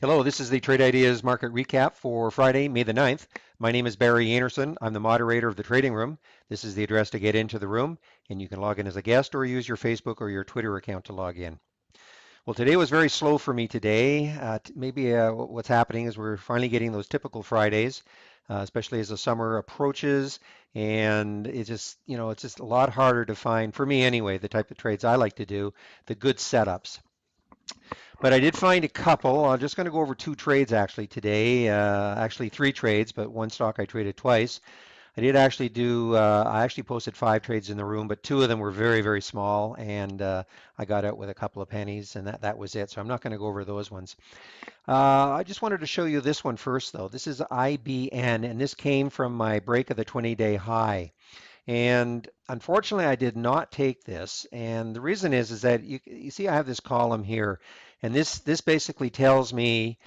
Hello, this is the Trade Ideas Market Recap for Friday, May the 9th. My name is Barry Anderson. I'm the moderator of the trading room. This is the address to get into the room, and you can log in as a guest or use your Facebook or your Twitter account to log in. Well, today was very slow for me today. Maybe what's happening is we're finally getting those typical Fridays, especially as the summer approaches, and it's just a lot harder to find, for me anyway, the type of trades I like to do, the good setups. But I did find a couple. I'm just going to go over two trades actually today. Actually, three trades, but one stock I traded twice. I actually posted five trades in the room, but two of them were very, very small, and I got out with a couple of pennies, and that was it. So I'm not going to go over those ones. I just wanted to show you this one first, though. This is IBN, and this came from my break of the 20-day high. And unfortunately, I did not take this. And the reason is that you see I have this column here, and this basically tells me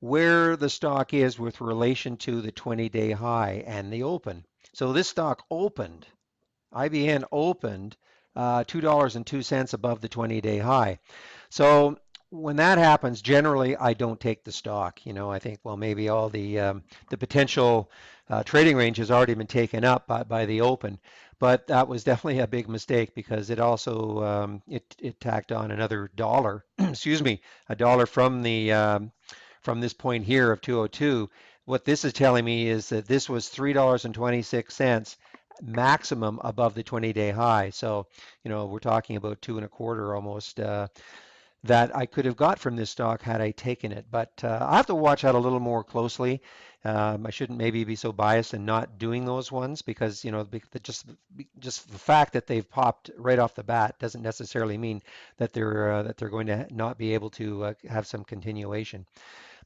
where the stock is with relation to the 20-day high and the open. So this stock opened, IBN opened $2.02 above the 20-day high. So when that happens, generally I don't take the stock. I think, well, maybe all the potential trading range has already been taken up by the open. But that was definitely a big mistake because it also it tacked on another dollar, excuse me, a dollar from this point here of 202. What this is telling me is that this was $3.26 maximum above the 20-day high. So, we're talking about two and a quarter almost that I could have got from this stock had I taken it. But I have to watch out a little more closely. I shouldn't maybe be so biased in not doing those ones because just the fact that they've popped right off the bat doesn't necessarily mean that they're going to not be able to have some continuation.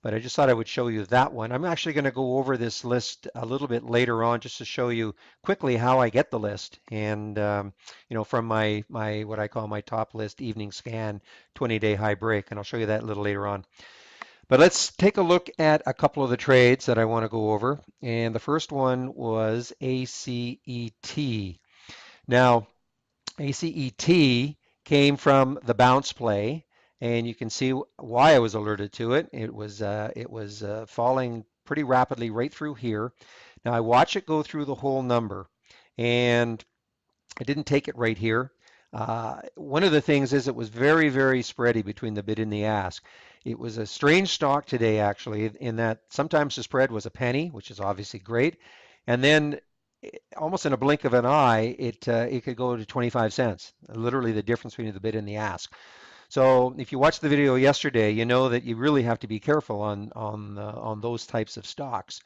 But I just thought I would show you that one. I'm actually going to go over this list a little bit later on just to show you quickly how I get the list. And, from my what I call my top list evening scan 20-day high break. And I'll show you that a little later on. But let's take a look at a couple of the trades that I want to go over. And the first one was ACET. Now, ACET came from the bounce play, and you can see why I was alerted to it. It was falling pretty rapidly right through here. Now I watched it go through the whole number, and I didn't take it right here. One of the things is it was very, very spready between the bid and the ask. It was a strange stock today, actually, in that sometimes the spread was a penny, which is obviously great, and then almost in a blink of an eye, it could go to 25 cents, literally the difference between the bid and the ask. So if you watched the video yesterday, you know that you really have to be careful on those types of stocks.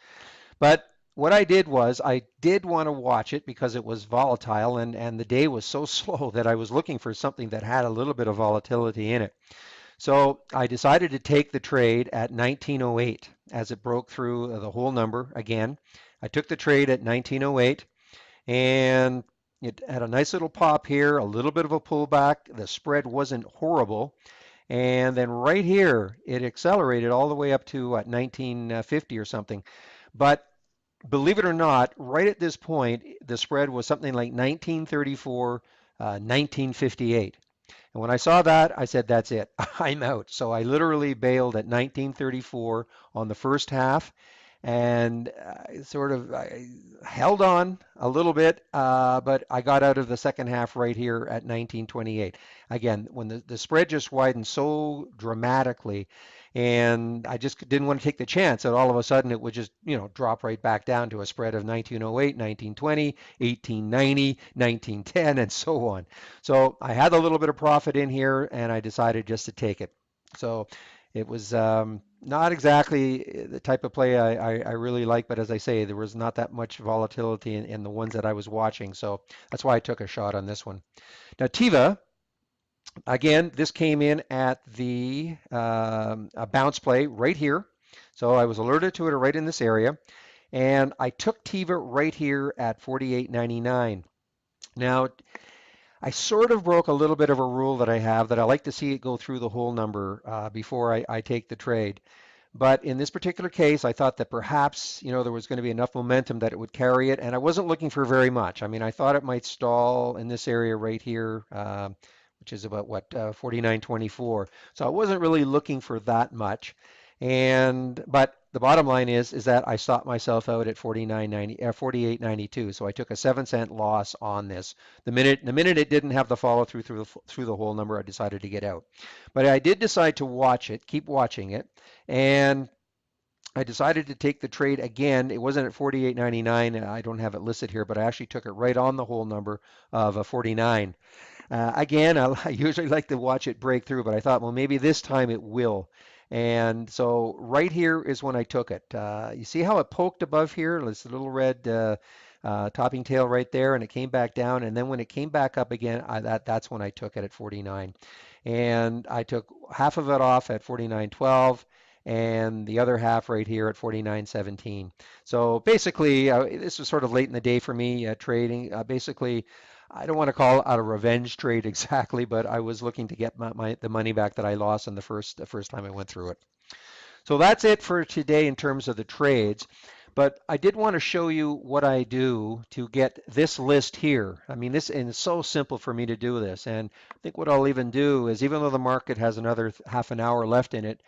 But what I did was I did want to watch it because it was volatile and the day was so slow that I was looking for something that had a little bit of volatility in it. So I decided to take the trade at 1908 as it broke through the whole number again. I took the trade at 1908 and it had a nice little pop here, a little bit of a pullback. The spread wasn't horrible. And then right here, it accelerated all the way up to 1950 or something. But believe it or not, right at this point, the spread was something like 1934, 1958. And when I saw that, I said, that's it. I'm out. So I literally bailed at 1934 on the first half and I held on a little bit, but I got out of the second half right here at 1928. Again, when the spread just widened so dramatically, and I just didn't want to take the chance that all of a sudden it would just, drop right back down to a spread of 1908, 1920, 1890, 1910, and so on. So I had a little bit of profit in here, and I decided just to take it. So it was not exactly the type of play I really like, but as I say, there was not that much volatility in the ones that I was watching. So that's why I took a shot on this one. Now, Tiva, again, this came in at the a bounce play right here. So I was alerted to it right in this area. And I took Tiva right here at 48.99. Now, I sort of broke a little bit of a rule that I have that I like to see it go through the whole number before I take the trade. But in this particular case, I thought that perhaps, there was going to be enough momentum that it would carry it, and I wasn't looking for very much. I mean, I thought it might stall in this area right here, which is about what 49.24. So I wasn't really looking for that much. And but the bottom line is that I stopped myself out at 49.90, 48.92. So I took a 7 cent loss on this. The minute it didn't have the follow through the whole number, I decided to get out. But I did decide to watch it, keep watching it, and I decided to take the trade again. It wasn't at 48.99. I don't have it listed here, but I actually took it right on the whole number of 49. Again, I usually like to watch it break through, but I thought, well, maybe this time it will. And so right here is when I took it. You see how it poked above here? It's a little red topping tail right there, and it came back down. And then when it came back up again, that's when I took it at 49. And I took half of it off at 49.12 and the other half right here at 49.17. So basically, this was sort of late in the day for me trading. Basically, I don't want to call it a revenge trade exactly, but I was looking to get the money back that I lost in the first time I went through it. So that's it for today in terms of the trades. But I did want to show you what I do to get this list here. I mean, and it's so simple for me to do this. And I think what I'll even do is, even though the market has another half an hour left in it,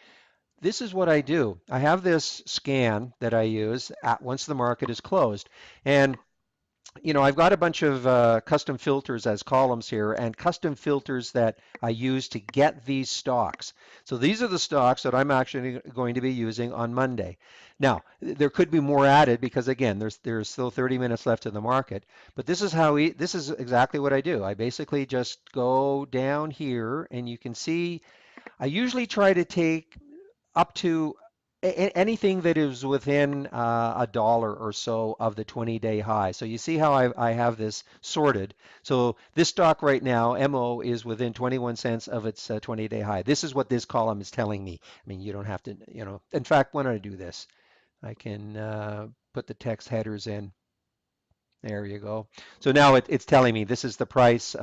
this is what I do. I have this scan that I use once the market is closed. And I've got a bunch of custom filters as columns here and custom filters that I use to get these stocks. So these are the stocks that I'm actually going to be using on Monday. Now, there could be more added because again, there's still 30 minutes left in the market, but this is exactly what I do. I basically just go down here and you can see I usually try to take up to anything that is within a dollar or so of the 20-day high. So you see how I have this sorted. So this stock right now, MO, is within 21 cents of its 20-day high. This is what this column is telling me. I mean, you don't have to, in fact, when I do this, I can put the text headers in. There you go. So now it's telling me this is the price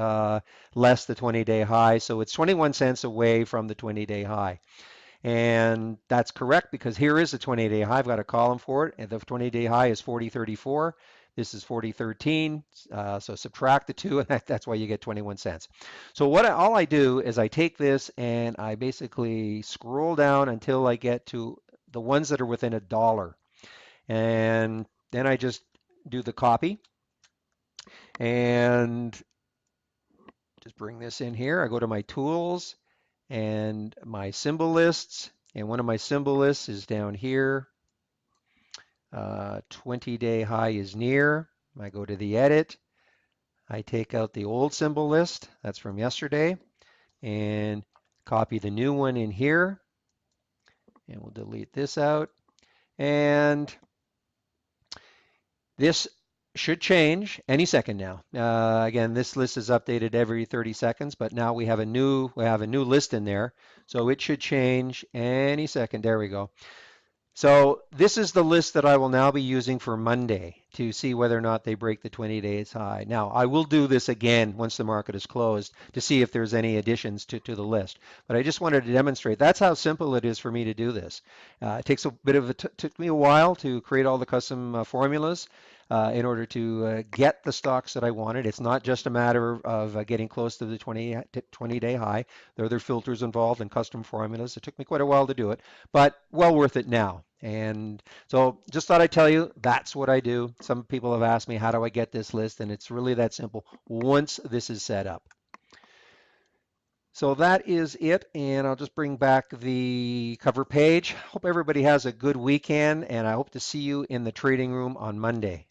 less the 20-day high. So it's 21 cents away from the 20-day high. And that's correct because here is the 20-day high. I've got a column for it. And the 20-day high is 40.34. This is 40.13. So subtract the two, and that's why you get 21 cents. So all I do is I take this and I basically scroll down until I get to the ones that are within a dollar. And then I just do the copy and just bring this in here. I go to my tools and my symbol lists. And one of my symbol lists is down here. 20-day high is near. I go to the edit. I take out the old symbol list. That's from yesterday. And copy the new one in here. And we'll delete this out. And this should change any second now. Again, this list is updated every 30 seconds, but now we have a new list in there. So it should change any second. There we go. So this is the list that I will now be using for Monday to see whether or not they break the 20 days high. Now, I will do this again once the market is closed to see if there's any additions to the list. But I just wanted to demonstrate that's how simple it is for me to do this. It takes a bit of took me a while to create all the custom formulas in order to get the stocks that I wanted. It's not just a matter of getting close to the 20-day high. There are other filters involved and custom formulas. It took me quite a while to do it, but well worth it now. And so just thought I'd tell you that's what I do. Some people have asked me, how do I get this list? And it's really that simple once this is set up. So that is it. And I'll just bring back the cover page. Hope everybody has a good weekend, and I hope to see you in the trading room on Monday.